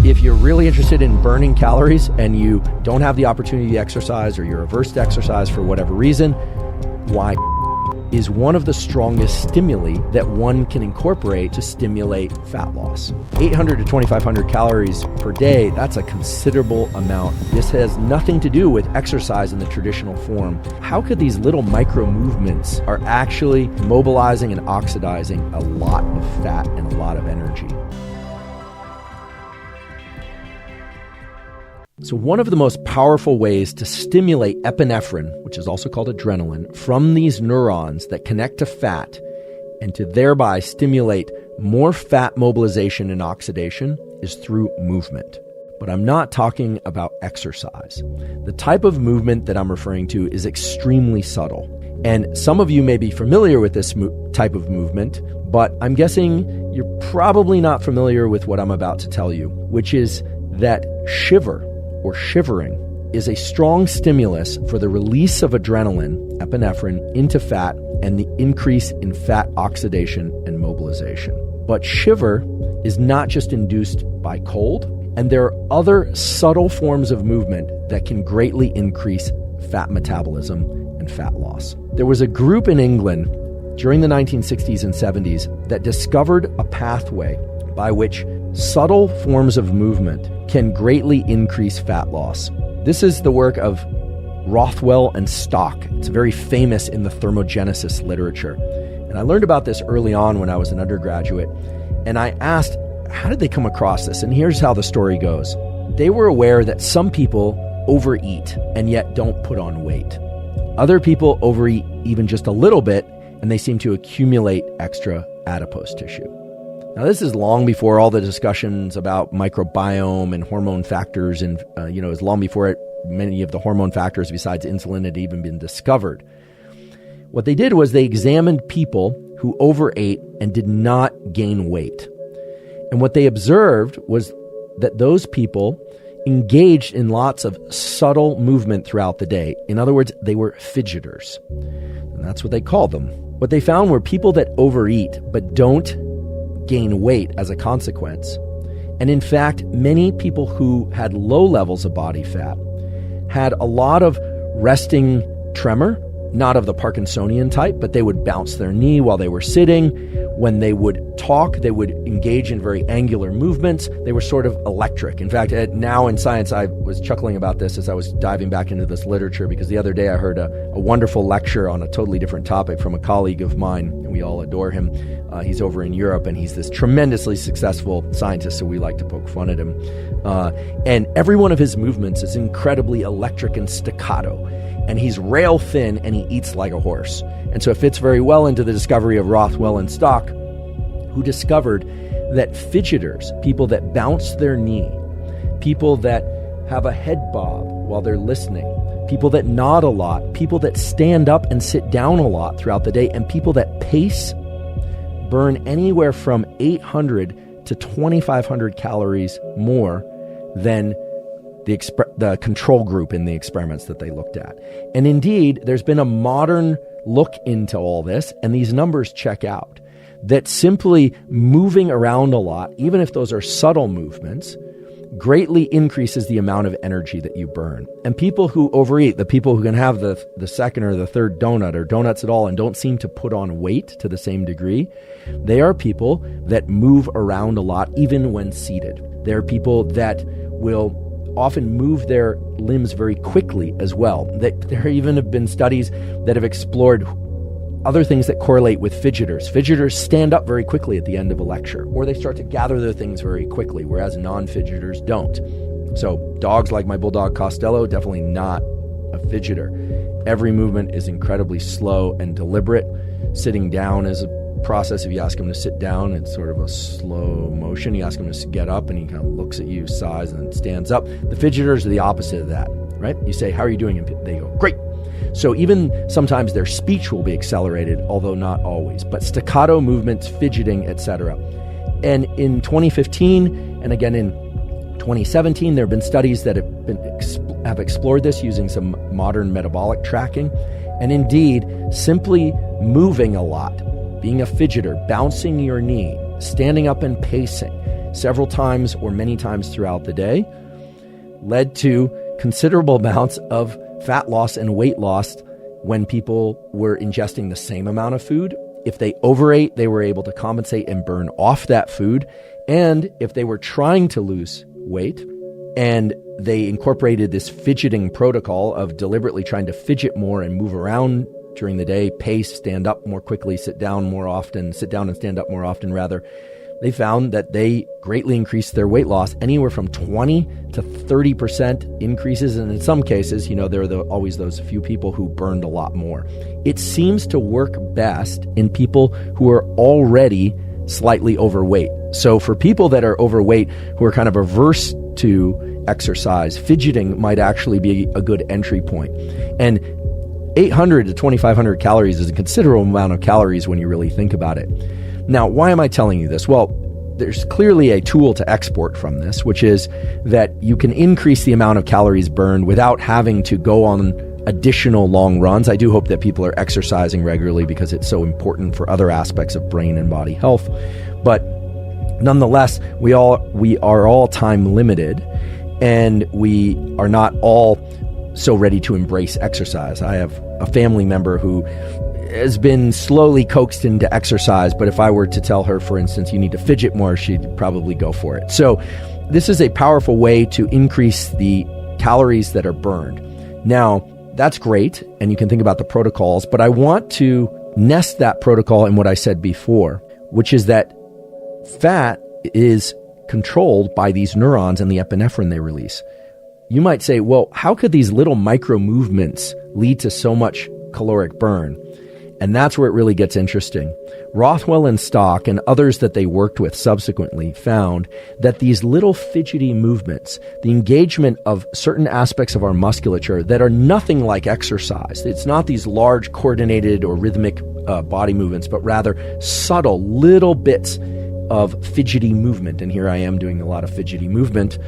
If you're really interested in burning calories and you don't have the opportunity to exercise or you're averse to exercise for whatever reason, why is one of the strongest stimuli that one can incorporate to stimulate fat loss. 800 to 2,500 calories per day, that's a considerable amount. This has nothing to do with exercise in the traditional form. How could these little micro movements are actually mobilizing and oxidizing a lot of fat and a lot of energy? So one of the most powerful ways to stimulate epinephrine, which is also called adrenaline, from these neurons that connect to fat and to thereby stimulate more fat mobilization and oxidation is through movement. But I'm not talking about exercise. The type of movement that I'm referring to is extremely subtle. And some of you may be familiar with this type of movement, but I'm guessing you're probably not familiar with what I'm about to tell you, which is that shiver or shivering is a strong stimulus for the release of adrenaline, epinephrine, into fat and the increase in fat oxidation and mobilization. But shiver is not just induced by cold, and there are other subtle forms of movement that can greatly increase fat metabolism and fat loss. There was a group in England during the 1960s and 70s that discovered a pathway by which subtle forms of movement can greatly increase fat loss. This is the work of Rothwell and Stock. It's very famous in the thermogenesis literature. And I learned about this early on when I was an undergraduate. And I asked, how did they come across this? And here's how the story goes. They were aware that some people overeat and yet don't put on weight. Other people overeat even just a little bit, and they seem to accumulate extra adipose tissue. Now, this is long before all the discussions about microbiome and hormone factors, and is long before many of the hormone factors besides insulin had even been discovered. What they did was they examined people who overate and did not gain weight. And what they observed was that those people engaged in lots of subtle movement throughout the day. In other words, they were fidgeters. And that's what they called them. What they found were people that overeat but don't gain weight as a consequence. And in fact, many people who had low levels of body fat had a lot of resting tremor, not of the Parkinsonian type, but they would bounce their knee while they were sitting. When they would talk, they would engage in very angular movements. They were sort of electric. In fact, now in science, I was chuckling about this as I was diving back into this literature, because the other day I heard a wonderful lecture on a totally different topic from a colleague of mine, and we all adore him. He's over in Europe, and he's this tremendously successful scientist, so we like to poke fun at him. And every one of his movements is incredibly electric and staccato. And he's rail thin, and he eats like a horse. And so it fits very well into the discovery of Rothwell and Stock, who discovered that fidgeters, people that bounce their knee, people that have a head bob while they're listening, people that nod a lot, people that stand up and sit down a lot throughout the day, and people that pace burn anywhere from 800 to 2,500 calories more than the control group in the experiments that they looked at. And indeed, there's been a modern look into all this, and these numbers check out. That simply moving around a lot, even if those are subtle movements, greatly increases the amount of energy that you burn. And people who overeat, the people who can have the second or the third donut or donuts at all and don't seem to put on weight to the same degree, they are people that move around a lot even when seated. They're people that will often move their limbs very quickly as well. There even have been studies that have explored other things that correlate with fidgeters. Fidgeters stand up very quickly at the end of a lecture, or they start to gather their things very quickly, whereas non-fidgeters don't. So dogs like my bulldog Costello, definitely not a fidgeter. Every movement is incredibly slow and deliberate. Sitting down is a process. If you ask him to sit down, it's sort of a slow motion. You ask him to get up, and he kind of looks at you, sighs, and then stands up. The fidgeters are the opposite of that, right? You say, how are you doing? And they go, great. So even sometimes their speech will be accelerated, although not always. But staccato movements, fidgeting, etc. And in 2015, and again in 2017, there have been studies that have explored this using some modern metabolic tracking. And indeed, simply moving a lot, being a fidgeter, bouncing your knee, standing up and pacing, several times or many times throughout the day led to considerable amounts of fat loss and weight loss when people were ingesting the same amount of food. If they overate, they were able to compensate and burn off that food. And if they were trying to lose weight and they incorporated this fidgeting protocol of deliberately trying to fidget more and move around during the day, pace, stand up more quickly, sit down and stand up more often rather, they found that they greatly increased their weight loss, anywhere from 20 to 30% increases. And in some cases, there are always those few people who burned a lot more. It seems to work best in people who are already slightly overweight. So for people that are overweight, who are kind of averse to exercise, fidgeting might actually be a good entry point. And 800 to 2,500 calories is a considerable amount of calories when you really think about it. Now, why am I telling you this? Well, there's clearly a tool to export from this, which is that you can increase the amount of calories burned without having to go on additional long runs. I do hope that people are exercising regularly because it's so important for other aspects of brain and body health. But nonetheless, we are all time limited, and we are not all so ready to embrace exercise. I have a family member who has been slowly coaxed into exercise, but if I were to tell her, for instance, you need to fidget more, she'd probably go for it. So this is a powerful way to increase the calories that are burned. Now, that's great, and you can think about the protocols, but I want to nest that protocol in what I said before, which is that fat is controlled by these neurons and the epinephrine they release. You might say, well, how could these little micro movements lead to so much caloric burn? And that's where it really gets interesting. Rothwell and Stock and others that they worked with subsequently found that these little fidgety movements, the engagement of certain aspects of our musculature that are nothing like exercise, it's not these large coordinated or rhythmic body movements, but rather subtle little bits of fidgety movement. And here I am doing a lot of fidgety movement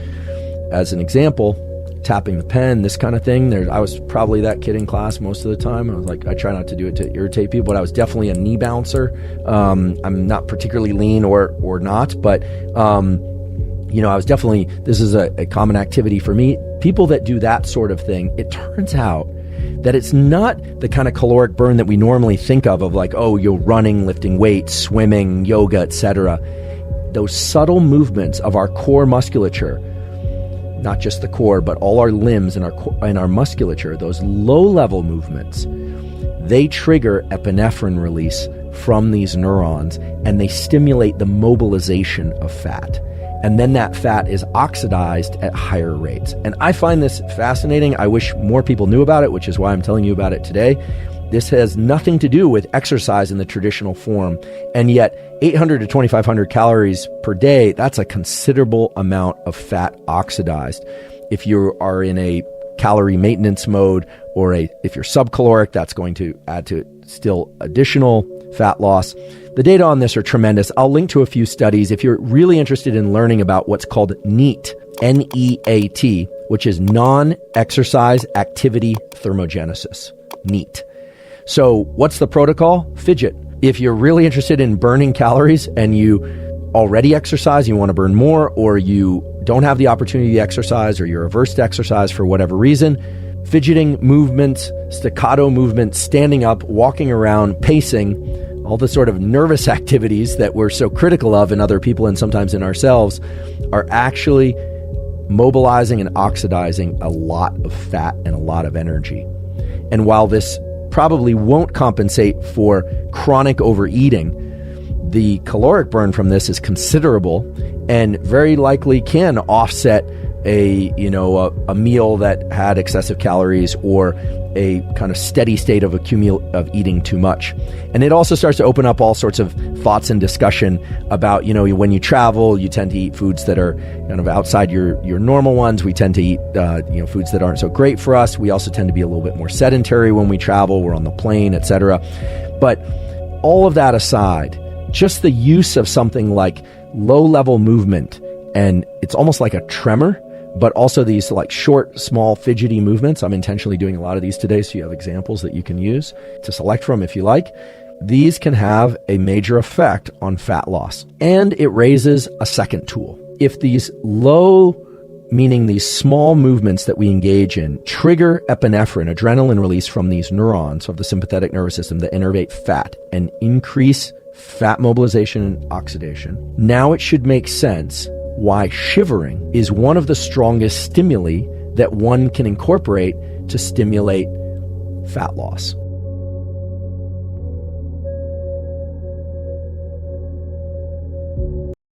as an example. Tapping the pen, this kind of thing. I was probably that kid in class most of the time. I try not to do it to irritate people, but I was definitely a knee bouncer. I'm not particularly lean or not, but I was definitely, this is a common activity for me. People that do that sort of thing, it turns out that it's not the kind of caloric burn that we normally think of like, oh, you're running, lifting weights, swimming, yoga, etc. Those subtle movements of our core musculature, not just the core, but all our limbs and our musculature, those low-level movements, they trigger epinephrine release from these neurons, and they stimulate the mobilization of fat. And then that fat is oxidized at higher rates. And I find this fascinating. I wish more people knew about it, which is why I'm telling you about it today. This has nothing to do with exercise in the traditional form, and yet 800 to 2,500 calories per day, that's a considerable amount of fat oxidized. If you are in a calorie maintenance mode, or if you're subcaloric, that's going to add to still additional fat loss. The data on this are tremendous. I'll link to a few studies. If you're really interested in learning about what's called N.E.A.T, N-E-A-T, which is non-exercise activity thermogenesis, N.E.A.T. So what's the protocol? Fidget. If you're really interested in burning calories and you already exercise, you want to burn more, or you don't have the opportunity to exercise, or you're averse to exercise for whatever reason, fidgeting movements, staccato movements, standing up, walking around, pacing, all the sort of nervous activities that we're so critical of in other people and sometimes in ourselves are actually mobilizing and oxidizing a lot of fat and a lot of energy. And while this probably won't compensate for chronic overeating, the caloric burn from this is considerable and very likely can offset a meal that had excessive calories or a kind of steady state of eating too much. And it also starts to open up all sorts of thoughts and discussion about, when you travel, you tend to eat foods that are kind of outside your normal ones. We tend to eat, foods that aren't so great for us. We also tend to be a little bit more sedentary when we travel. We're on the plane, etc. But all of that aside, just the use of something like low-level movement, and it's almost like a tremor, but also these like short, small, fidgety movements. I'm intentionally doing a lot of these today, so you have examples that you can use to select from if you like. these can have a major effect on fat loss. And it raises a second tool. If these low, meaning these small movements that we engage in, trigger epinephrine, adrenaline release from these neurons of the sympathetic nervous system that innervate fat and increase fat mobilization and oxidation, now it should make sense why shivering is one of the strongest stimuli that one can incorporate to stimulate fat loss.